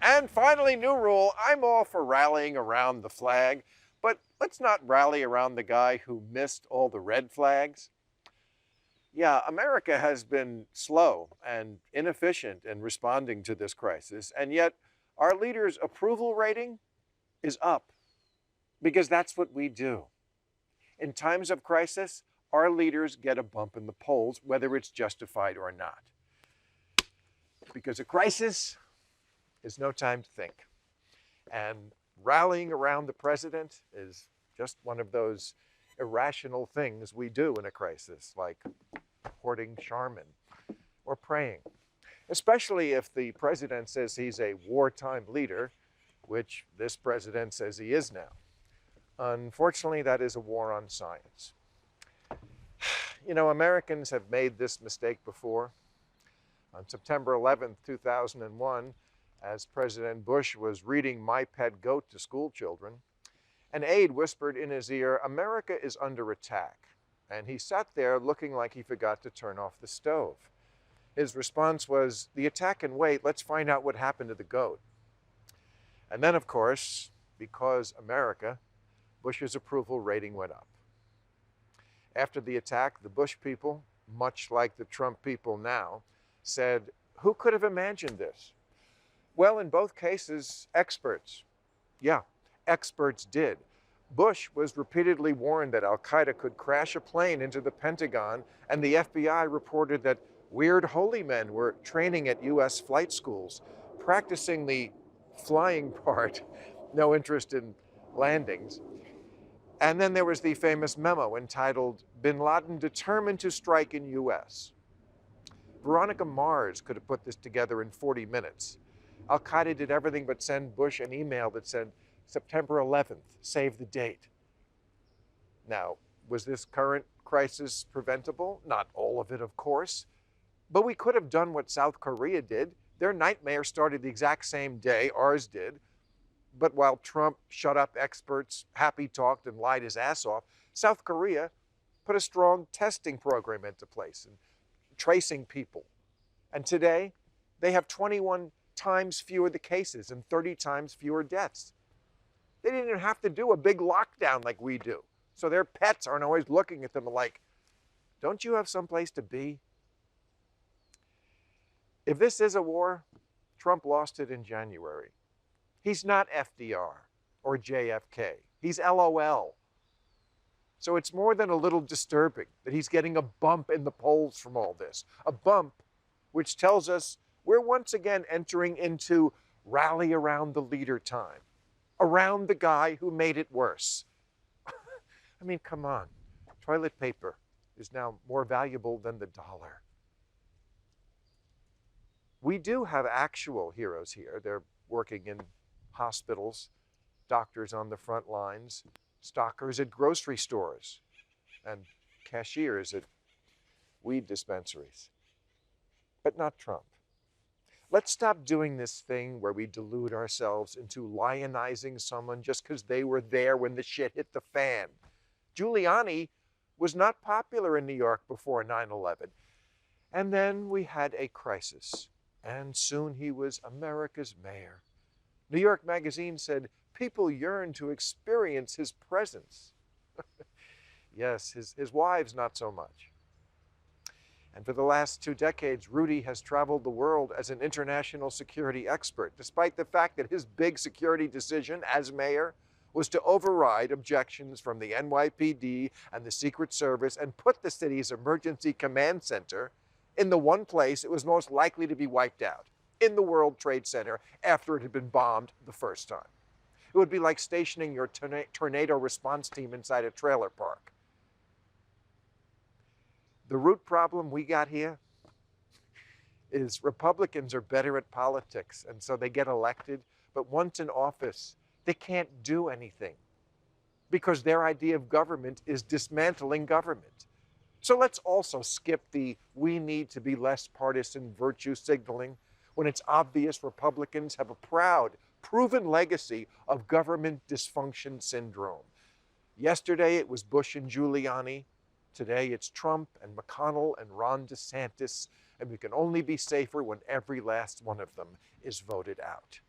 And finally, new rule, I'm all for rallying around the flag, but let's not rally around the guy who missed all the red flags. Yeah, America has been slow and inefficient in responding to this crisis, and yet our leaders' approval rating is up because that's what we do. In times of crisis, our leaders get a bump in the polls, whether it's justified or not. Because a crisis is no time to think. And rallying around the president is just one of those irrational things we do in a crisis, like hoarding Charmin or praying, especially if the president says he's a wartime leader, which this president says he is now. Unfortunately, that is a war on science. You know, Americans have made this mistake before. On September 11th, 2001, as President Bush was reading My Pet Goat to school children, an aide whispered in his ear, "America is under attack." And he sat there looking like he forgot to turn off the stove. His response was, "The attack can wait. Let's find out what happened to the goat." And then, of course, because America, Bush's approval rating went up. After the attack, the Bush people, much like the Trump people now, said, "Who could have imagined this?" Well, in both cases, experts. Yeah, experts did. Bush was repeatedly warned that al-Qaeda could crash a plane into the Pentagon, and the FBI reported that weird holy men were training at U.S. flight schools, practicing the flying part, no interest in landings. And then there was the famous memo entitled, "Bin Laden determined to strike in U.S." Veronica Mars could have put this together in 40 minutes. Al-Qaeda did everything but send Bush an email that said, "September 11th, save the date." Now, was this current crisis preventable? Not all of it, of course. But we could have done what South Korea did. Their nightmare started the exact same day ours did. But while Trump shut up experts, happy talked, and lied his ass off, South Korea put a strong testing program into place and tracing people. And today, they have 21 times fewer the cases and 30 times fewer deaths. They didn't even have to do a big lockdown like we do. So their pets aren't always looking at them like, "Don't you have someplace to be?" If this is a war, Trump lost it in January. He's not FDR or JFK. He's LOL. So it's more than a little disturbing that he's getting a bump in the polls from all this. A bump which tells us we're once again entering into rally around the leader time, around the guy who made it worse. I mean, come on. Toilet paper is now more valuable than the dollar. We do have actual heroes here. They're working in hospitals, doctors on the front lines, stockers at grocery stores, and cashiers at weed dispensaries. But not Trump. Let's stop doing this thing where we delude ourselves into lionizing someone just because they were there when the shit hit the fan. Giuliani was not popular in New York before 9/11. And then we had a crisis, and soon he was America's mayor. New York Magazine said, "People yearn to experience his presence." Yes, his wives not so much. And for the last 2 decades, Rudy has traveled the world as an international security expert, despite the fact that his big security decision as mayor was to override objections from the NYPD and the Secret Service and put the city's emergency command center in the one place it was most likely to be wiped out, in the World Trade Center, after it had been bombed the first time. It would be like stationing your tornado response team inside a trailer park. The root problem we got here is Republicans are better at politics, and so they get elected, but once in office, they can't do anything because their idea of government is dismantling government. So let's also skip the "we need to be less partisan" virtue signaling when it's obvious Republicans have a proud, proven legacy of government dysfunction syndrome. Yesterday it was Bush and Giuliani. Today it's Trump and McConnell and Ron DeSantis, and we can only be safer when every last one of them is voted out.